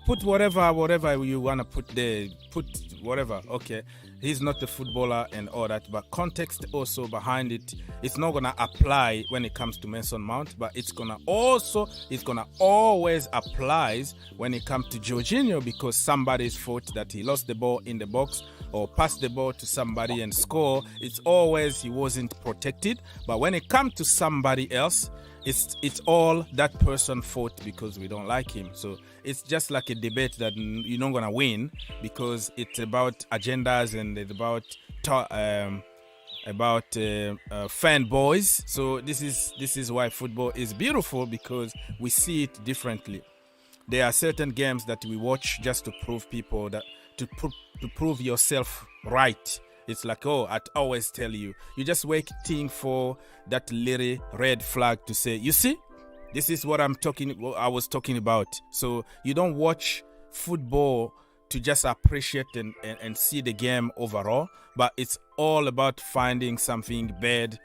put whatever you wanna put there. Put whatever. Okay, he's not the footballer and all that, but context also behind it. It's not gonna apply when it comes to Mason Mount, but it's gonna always applies when it comes to Jorginho, because somebody's fault that he lost the ball in the box or passed the ball to somebody and score. It's always he wasn't protected. But when it comes to somebody else, it's all that person's fault because we don't like him. So it's just like a debate that you're not gonna win, because it's about agendas and it's about fanboys. So this is why football is beautiful, because we see it differently. There are certain games that we watch just to prove people that to prove yourself right. It's like, I always tell you, you're just waiting for that little red flag to say, you see, this is what I was talking about. So you don't watch football to just appreciate and see the game overall, but it's all about finding something bad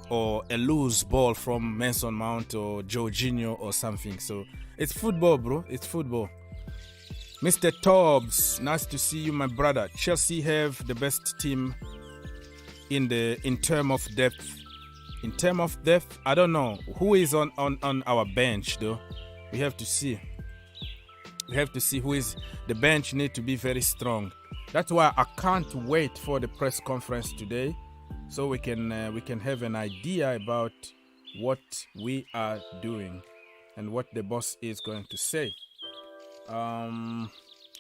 or a loose ball from Mason Mount or Jorginho or something. So it's football, bro. It's football. Mr. Tobbs, nice to see you, my brother. Chelsea have the best team in term of depth. In term of depth, I don't know who is on our bench though. We have to see. Who is the bench. Need to be very strong. That's why I can't wait for the press conference today, so we can have an idea about what we are doing and what the boss is going to say.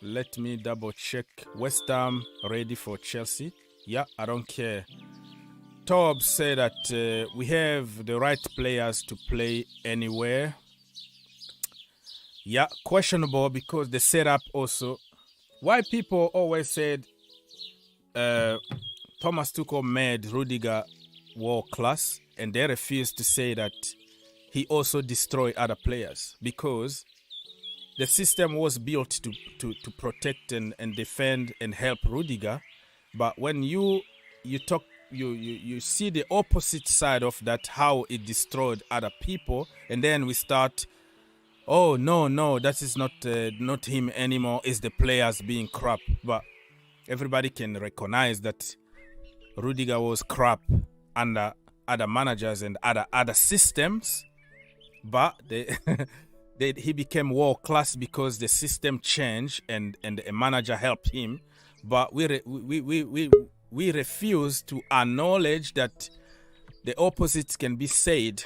Let me double check. West Ham ready for Chelsea? Yeah, I don't care. Tob said that we have the right players to play anywhere. Yeah, questionable because the setup also. Why people always said Thomas Tuchel made Rudiger world class, and they refused to say that he also destroyed other players, because the system was built to protect and defend and help Rudiger. But when you talk, you see the opposite side of that, how it destroyed other people, and then we start, oh no, that is not him anymore. It's the players being crap. But everybody can recognize that Rudiger was crap under other managers and other systems, but he became world class because the system changed and a manager helped him. But we refuse to acknowledge that the opposite can be said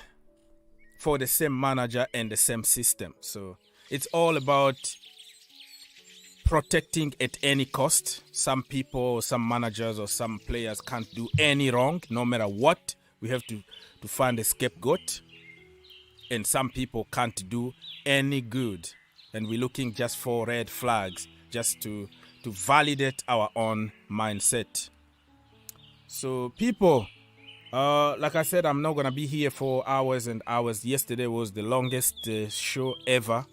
for the same manager and the same system. So it's all about protecting at any cost. Some people, some managers or some players can't do any wrong, no matter what. We have to find a scapegoat. And some people can't do any good. And we're looking just for red flags, just to validate our own mindset. So people, like I said, I'm not going to be here for hours and hours. Yesterday was the longest show ever.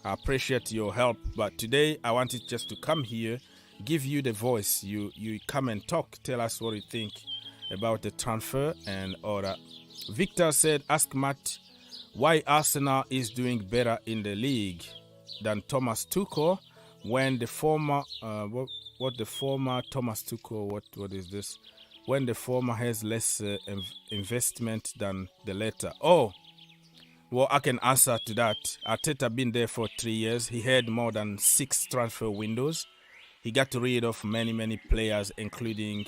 I appreciate your help. But today I wanted just to come here, give you the voice. You come and talk. Tell us what you think about the transfer and all that. Victor said, ask Matt why Arsenal is doing better in the league than Thomas Tuchel when the former what the former Thomas Tuchel, what is this, when the former has less investment than the latter. Oh, well, I can answer to that. Arteta been there for 3 years. He had more than 6 transfer windows. He got rid of many players, including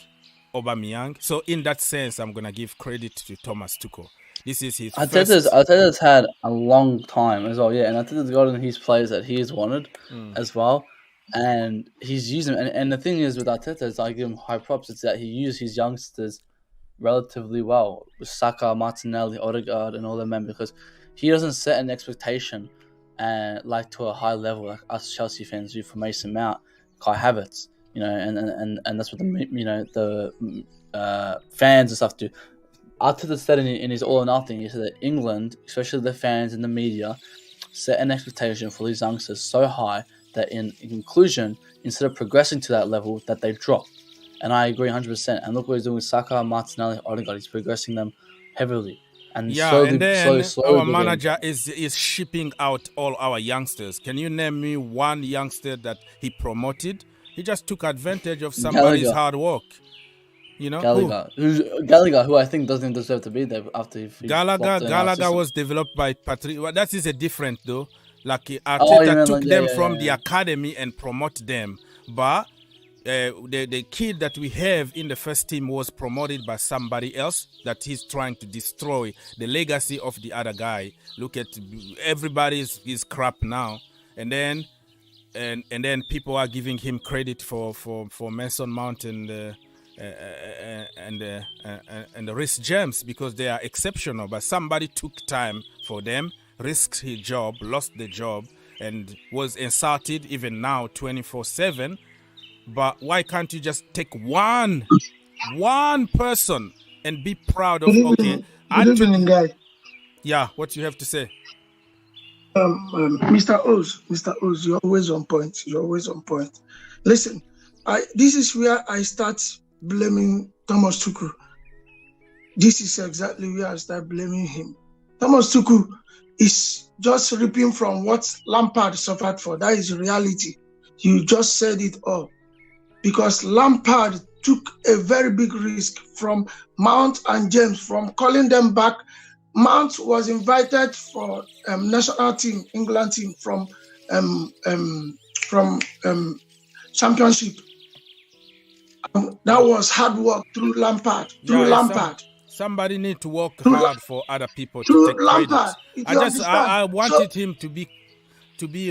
Aubameyang. So in that sense, I'm gonna give credit to Thomas Tuchel. This is his Arteta's had a long time as well, yeah, and Arteta's gotten his players that he has wanted as well, and he's used them. And the thing is with Arteta, is I give him high props. It's that he used his youngsters relatively well, with Saka, Martinelli, Odegaard, and all them men, because he doesn't set an expectation like to a high level like us Chelsea fans do for Mason Mount, Kai Havertz, and that's what the fans and stuff do. Arteta said in his All or Nothing, he said that England, especially the fans and the media, set an expectation for these youngsters so high that in conclusion, instead of progressing to that level, that they drop. And I agree 100%. And look what he's doing with Saka, Martinelli, Odegaard. He's progressing them heavily. And slowly, our manager is shipping out all our youngsters. Can you name me one youngster that he promoted? He just took advantage of somebody's hard work. You know, Gallagher, who I think doesn't deserve to be there after Gallagher was developed by Patrick. Well, that is a different though. Like Arteta took them from the academy and promote them, but the kid that we have in the first team was promoted by somebody else that he's trying to destroy the legacy of the other guy. Look at everybody's crap now, and then people are giving him credit for Mason Mount and the Reece James because they are exceptional. But somebody took time for them, risked his job, lost the job, and was insulted even now 24/7. But why can't you just take one person and be proud of? Okay, good evening, guy. Yeah, what you have to say? Mr. Oz, you're always on point. Listen, this is where I start blaming Thomas Tuchel. This is exactly where I start blaming him. Thomas Tuchel is just reaping from what Lampard suffered for. That is reality. You just said it all. Because Lampard took a very big risk from Mount and James, from calling them back. Mount was invited for national team, England team, from championship. That was hard work through Lampard. Somebody need to work hard for other people to take credit. I wanted him to be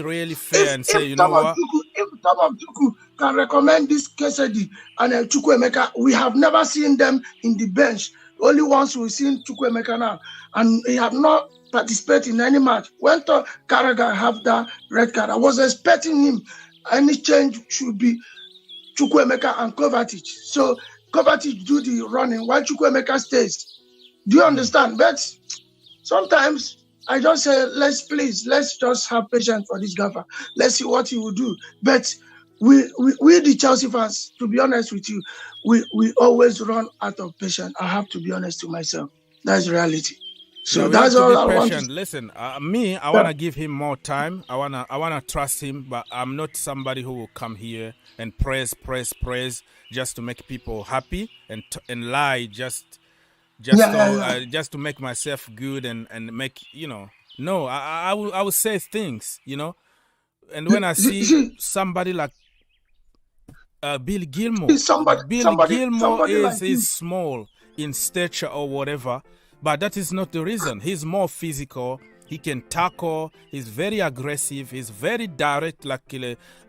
really fair and say, you know what? If Thomas Tuchel can recommend this Kesedi and Chukwuemeka, we have never seen them in the bench. Only once we've seen Chukwuemeka now, and he have not participated in any match. When Carragher have that red card, I was expecting him. Any change should be Chukwuemeka and Kovacic. So Kovacic do the running while Chukwuemeka stays. Do you understand? But sometimes I just say, let's just have patience for this gaffer. Let's see what he will do. But we the Chelsea fans, to be honest with you, we always run out of patience. I have to be honest to myself. That's reality. So that's all I want to... Listen, I want to give him more time. I wanna trust him, but I'm not somebody who will come here and praise just to make people happy and lie just to make myself good and make, you know. No, I will say things, you know. And when I see somebody like Bill Gilmour, Gilmour is small in stature or whatever, but that is not the reason. He's more physical. He can tackle. He's very aggressive. He's very direct, like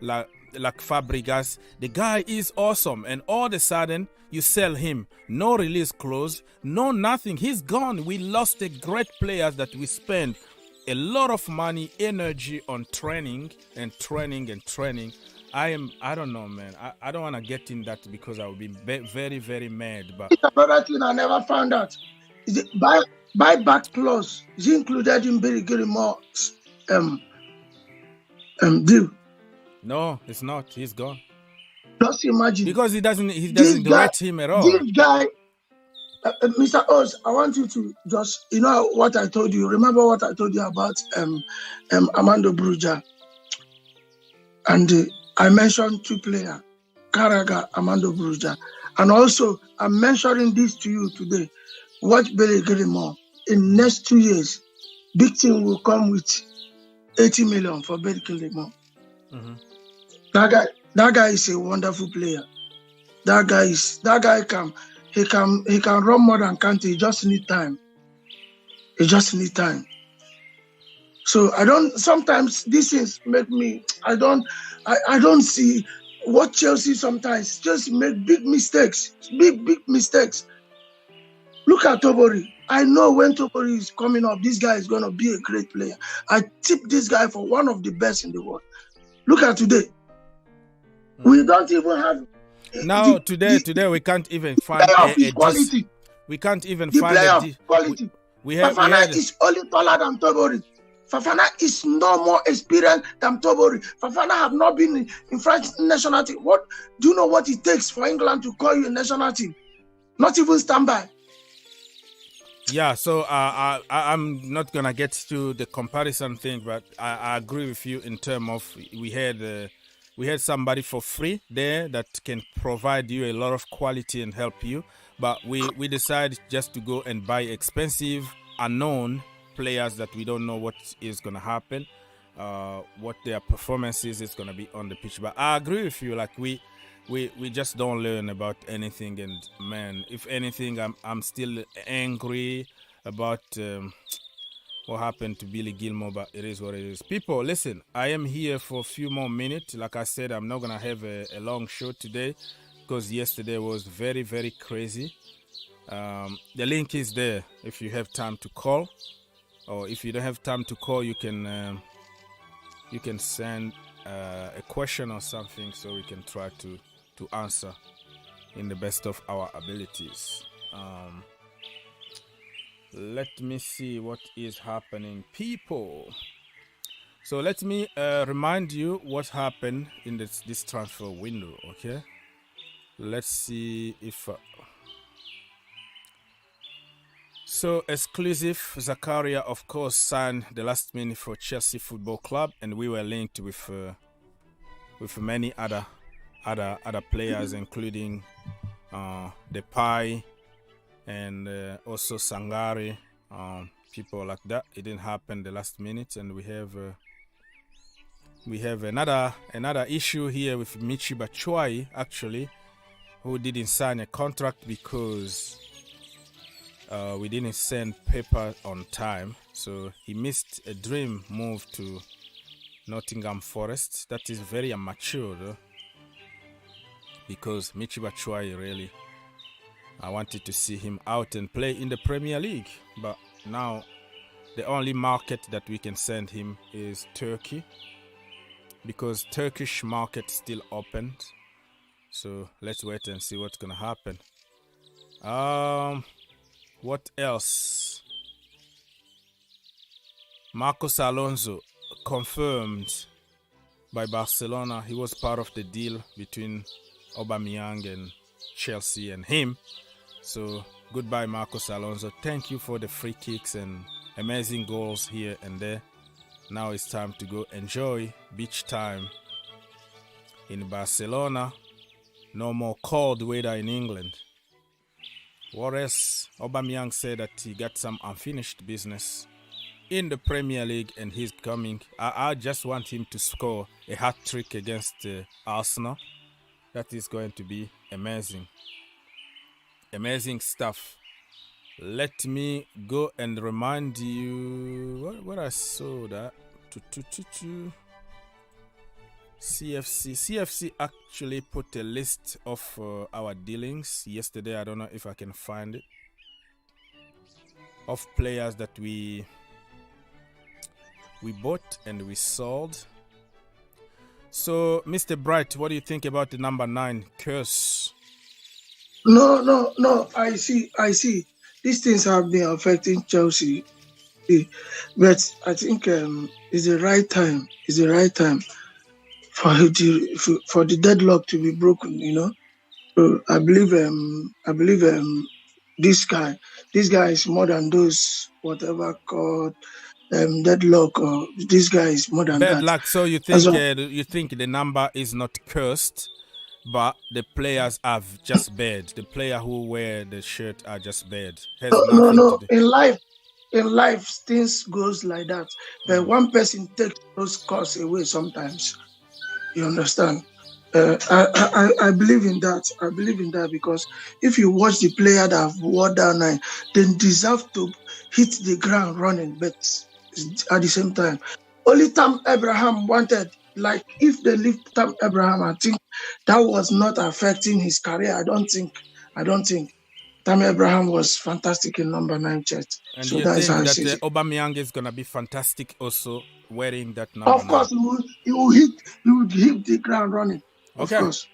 Fabregas. The guy is awesome, and all of a sudden you sell him. No release clause, no nothing. He's gone. We lost a great player that we spent a lot of money, energy on training. I don't know, man. I don't want to get in that because I will be very, very mad. But it's another thing I never found out. Is it buyback clause is included in Billy Gilmour's deal? No, it's not. He's gone. Just imagine. Because he doesn't direct him at all. This guy, Mr. Oz, I want you to just, you know what I told you. Remember what I told you about Armando Bruja. And I mentioned two players, Carragher, Armando Bruja. And also, I'm mentioning this to you today. Watch Billy Gilmour. In next 2 years, big team will come with 80 million for Billy Gilmour. Mm-hmm. That guy is a wonderful player. That guy can run more than Kante. He just need time. So sometimes these things make me, I don't see what Chelsea sometimes just make big mistakes. Look at Tobori. I know when Tobori is coming up, this guy is going to be a great player. I tip this guy for one of the best in the world. Look at today. We don't even have... Now, today we can't even find quality. We can't even the find quality. We had is only taller than Tobori. Fofana is no more experienced than Tobori. Fofana have not been in French national team. What do you know what it takes for England to call you a national team? Not even standby. Yeah, so I'm not gonna get to the comparison thing, but I agree with you in terms of we had somebody for free there that can provide you a lot of quality and help you, but we decided just to go and buy expensive, unknown players that we don't know what is gonna happen, what their performances is gonna be on the pitch. But I agree with you, like we just don't learn about anything, and man, if anything, I'm still angry about what happened to Billy Gilmour, but it is what it is. People, listen, I am here for a few more minutes. Like I said, I'm not gonna have a long show today because yesterday was very, very crazy. The link is there if you have time to call, or if you don't have time to call, you can send a question or something so we can try to answer in the best of our abilities. Let me see what is happening, people. So let me remind you what happened in this transfer window, okay? Let's see if so exclusive Zakaria, of course, signed the last minute for Chelsea Football Club, and we were linked with many other players, including Depay and also Sangare, people like that. It didn't happen the last minute, and we have another issue here with Michy Batshuayi, actually, who didn't sign a contract because we didn't send paper on time, so he missed a dream move to Nottingham Forest. That is very immature, though, because Michy Batshuayi, really, I wanted to see him out and play in the Premier League, but now the only market that we can send him is Turkey, because Turkish market still opened. So let's wait and see what's gonna happen. What else? Marcos Alonso confirmed by Barcelona. He was part of the deal between Aubameyang and Chelsea and him. So goodbye, Marcos Alonso. Thank you for the free kicks and amazing goals here and there. Now it's time to go enjoy beach time in Barcelona. No more cold weather in England. Whereas Aubameyang said that he got some unfinished business in the Premier League and he's coming. I just want him to score a hat-trick against Arsenal. That is going to be amazing. Amazing stuff. Let me go and remind you what I saw that. CFC actually put a list of our dealings yesterday. I don't know if I can find it. Of players that we bought and we sold. So, Mr. Bright, what do you think about the number 9 curse? No. I see. These things have been affecting Chelsea, but I think it's the right time. It's the right time for the deadlock to be broken. You know, so I believe this guy is more than those whatever called deadlock, or this guy is more than that. Deadlock. So you think the number is not cursed, but the players are just bad. The player who wear the shirt are just bad. No. In life, things goes like that. One person takes those scores away sometimes. You understand? I believe in that. I believe in that because if you watch the player that have wore that 9, they deserve to hit the ground running, but at the same time, only Tam Abraham wanted. Like, if they leave Tam Abraham, I think that was not affecting his career. I don't think Tam Abraham was fantastic in number 9 shirt. And so you think that Aubameyang is gonna be fantastic also wearing that number? Of course, he will hit the ground running. Okay. Of course.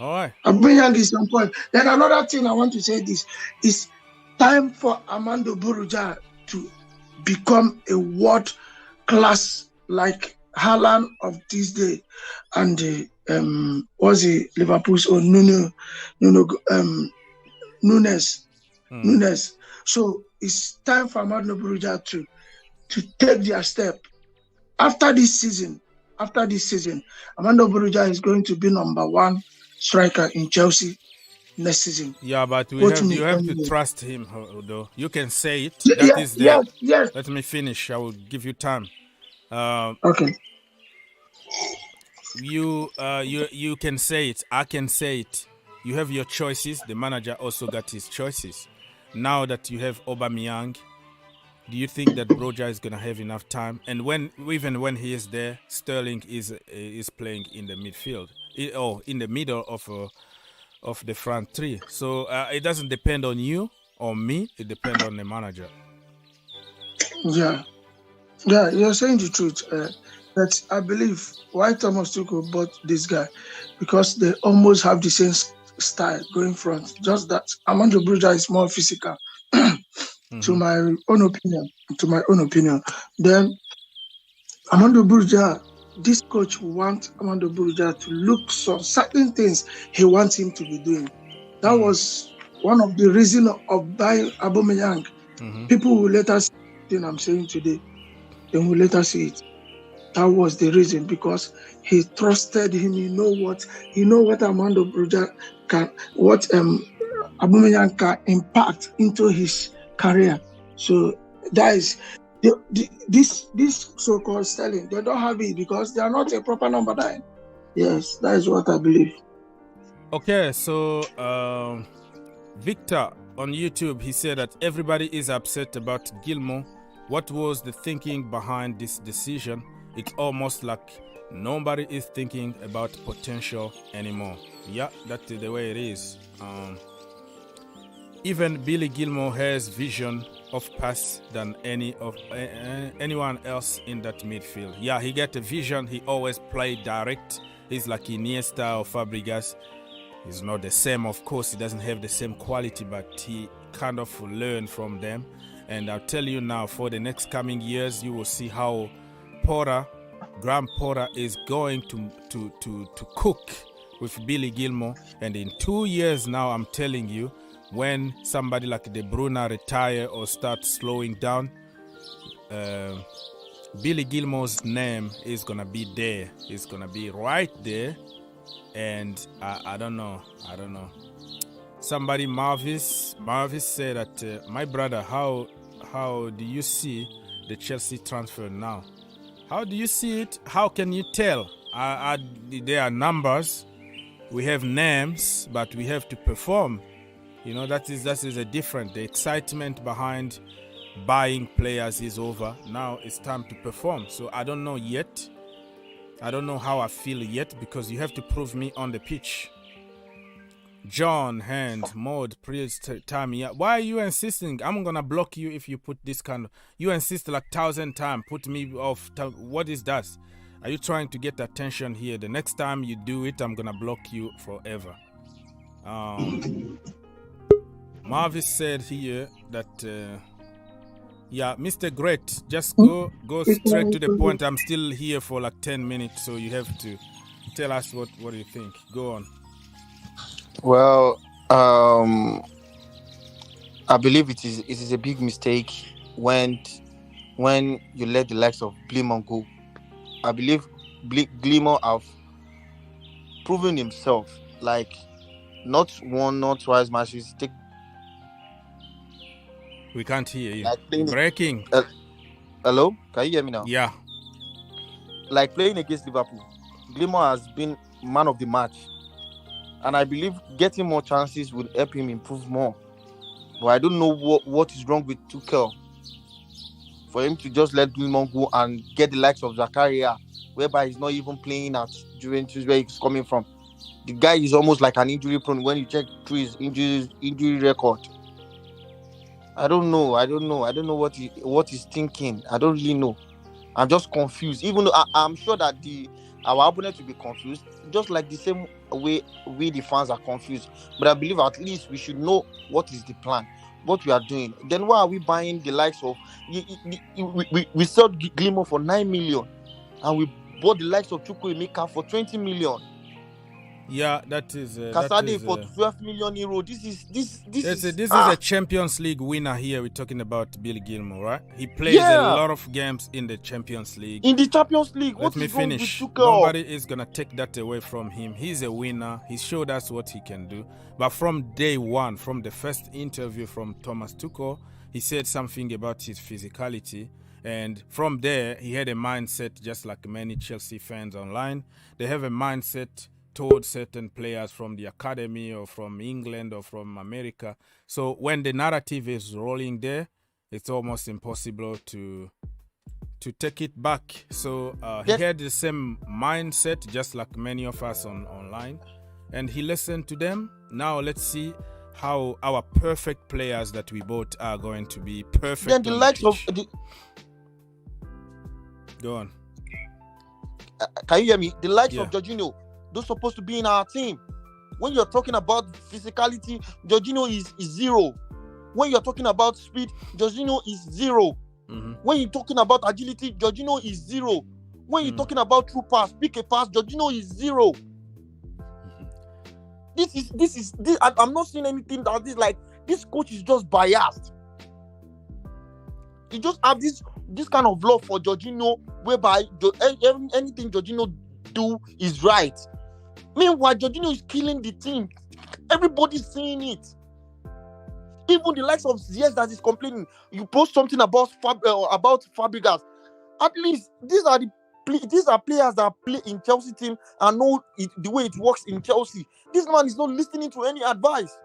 All right. Aubameyang is on point. Then another thing I want to say is time for Armando Buruja to become a world class like Haaland of this day and was it Liverpool's own Nounes. So it's time for Armando Broja to take their step. After this season, Armando Broja is going to be number 1 striker in Chelsea next season. Yeah, but you have to trust him, though. You can say it. Yes. Let me finish. I will give you time. Okay. You can say it. I can say it. You have your choices. The manager also got his choices. Now that you have Aubameyang, do you think that Broja is gonna have enough time? And even when he is there, Sterling is playing in the midfield, in the middle of the front three. So it doesn't depend on you or me. It depends on the manager. Yeah, you're saying the truth. But I believe why Thomas Tuchel bought this guy, because they almost have the same style going front. Just that Armando Broja is more physical, to my own opinion. Then Armando Broja, this coach wants Armando Broja to look some certain things he wants him to be doing. That was one of the reasons of buying Aubameyang. People will later see what I'm saying today. They will later see it. That was the reason, because he trusted him. He know what Armando Broja can, what Aubameyang can impact into his career. So that is this so-called Sterling. They don't have it because they are not a proper number 9. Yes, that is what I believe. Okay, so Victor on YouTube, he said that everybody is upset about Gilmour. What was the thinking behind this decision? It's almost like nobody is thinking about potential anymore. Yeah, that's the way it is. Even Billy Gilmour has vision of pass than anyone else in that midfield. Yeah, he got a vision. He always play direct. He's like Iniesta or Fabregas. He's not the same, of course. He doesn't have the same quality, but he kind of learned from them. And I'll tell you now, for the next coming years, you will see how Graham Potter is going to cook with Billy Gilmour. And in 2 years now, I'm telling you, when somebody like De Bruyne retire or start slowing down, Billy Gilmour's name is gonna be there. It's gonna be right there. And I don't know. Somebody, Marvis said that, my brother, how do you see the Chelsea transfer now? How do you see it? How can you tell? There are numbers, we have names, but we have to perform. You know, that is a different. The excitement behind buying players is over. Now it's time to perform. So I don't know yet. I don't know how I feel yet, because you have to prove me on the pitch. John, Hand, Mode, please tell me. Why are you insisting? I'm gonna block you if you put this kind of. You insist like 1,000 times. Put me off. What is that? Are you trying to get attention here? The next time you do it, I'm gonna block you forever. Marvis said here that. Yeah, Mr. Great, just go straight to the point. I'm still here for like 10 minutes, so you have to tell us what you think. Go on. Well, I believe it is a big mistake when you let the likes of Gilmour go. I believe Gilmour have proven himself, like not one, not twice matches. We can't hear you. Like Breaking. Hello? Can you hear me now? Yeah. Like playing against Liverpool, Gilmour has been man of the match. And I believe getting more chances will help him improve more. But I don't know what is wrong with Tuchel for him to just let Gilmour go and get the likes of Zakaria, whereby he's not even playing at Juventus where he's coming from. The guy is almost like an injury prone when you check through his injury record. I don't know what he's thinking. I don't really know. I'm just confused. Even though I'm sure that our opponent will be confused, just like the same way we the fans are confused. But I believe at least we should know what is the plan. what we are doing, then why are we buying the likes of we sold Gilmour for 9 million and we bought the likes of Chukwuemeka for 20 million? Yeah, that is Kasade for 12 million euro. This is a Champions League winner here. We're talking about Billy Gilmour, right? He plays a lot of games in the Champions League. In the Champions League, let me finish. Nobody is gonna take that away from him. He's a winner. He showed us what he can do. But from day one, from the first interview from Thomas Tuchel, he said something about his physicality. And from there, he had a mindset, just like many Chelsea fans online. They have a mindset towards certain players from the academy or from England or from America. So when the narrative is rolling there, it's almost impossible to take it back. So he had the same mindset, just like many of us online. And he listened to them. Now let's see how our perfect players that we bought are going to be perfect. Then the likes of Go on. Can you hear me? The likes of Jorginho, those supposed to be in our team. When you're talking about physicality, Jorginho is 0. When you're talking about speed, Jorginho is 0. Mm-hmm. When you're talking about agility, Jorginho is 0. When you're talking about true pass, pick a pass, Jorginho is 0. Mm-hmm. I'm not seeing anything that is like this coach is just biased. He just have this kind of love for Jorginho, whereby anything Jorginho do is right. Meanwhile, Jorginho is killing the team. Everybody's seeing it. Even the likes of Ziyech that is complaining. You post something about Fabregas. At least these are players that play in Chelsea team and know the way it works in Chelsea. This man is not listening to any advice.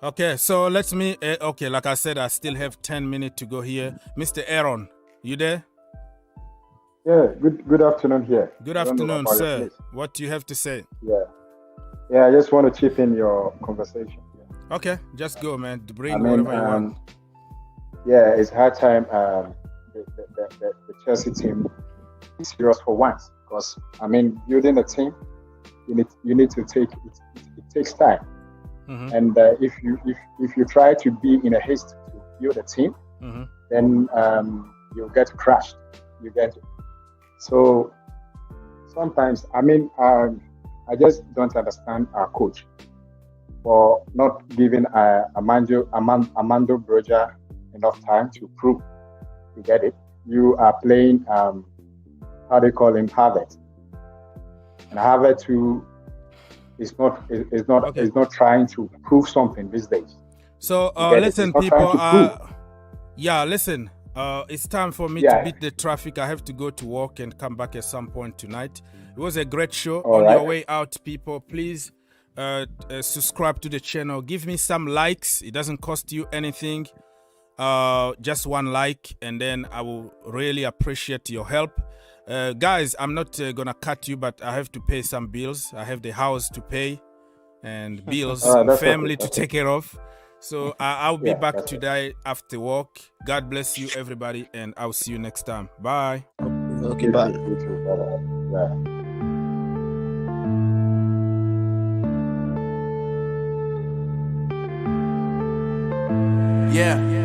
Okay, so let me. Like I said, I still have 10 minutes to go here. Mr. Aaron, you there? Yeah, good afternoon here. Good afternoon, sir. What do you have to say? Yeah, I just want to chip in your conversation. Yeah. Okay, just go, man. Bring whatever you want. Yeah, it's high time the Chelsea team is serious for once, because building a team, you need to take it takes time. Mm-hmm. And if you try to be in a haste to build a team, mm-hmm. then you'll get crushed. So sometimes, I just don't understand our coach for not giving Armando Broja enough time to prove you get it. You are playing, how they call him, Harvard, and Harvard too is not trying to prove something these days. So listen, people. Listen. It's time for me to beat the traffic. I have to go to work and come back at some point tonight. It was a great show. Your way out, people, please subscribe to the channel. Give me some likes. It doesn't cost you anything. Just one like, and then I will really appreciate your help. Guys, I'm not gonna cut you, but I have to pay some bills. I have the house to pay and bills and family to take care of. So I'll be back today after work. God bless you, everybody, and I'll see you next time. Bye. Okay, bye. Yeah.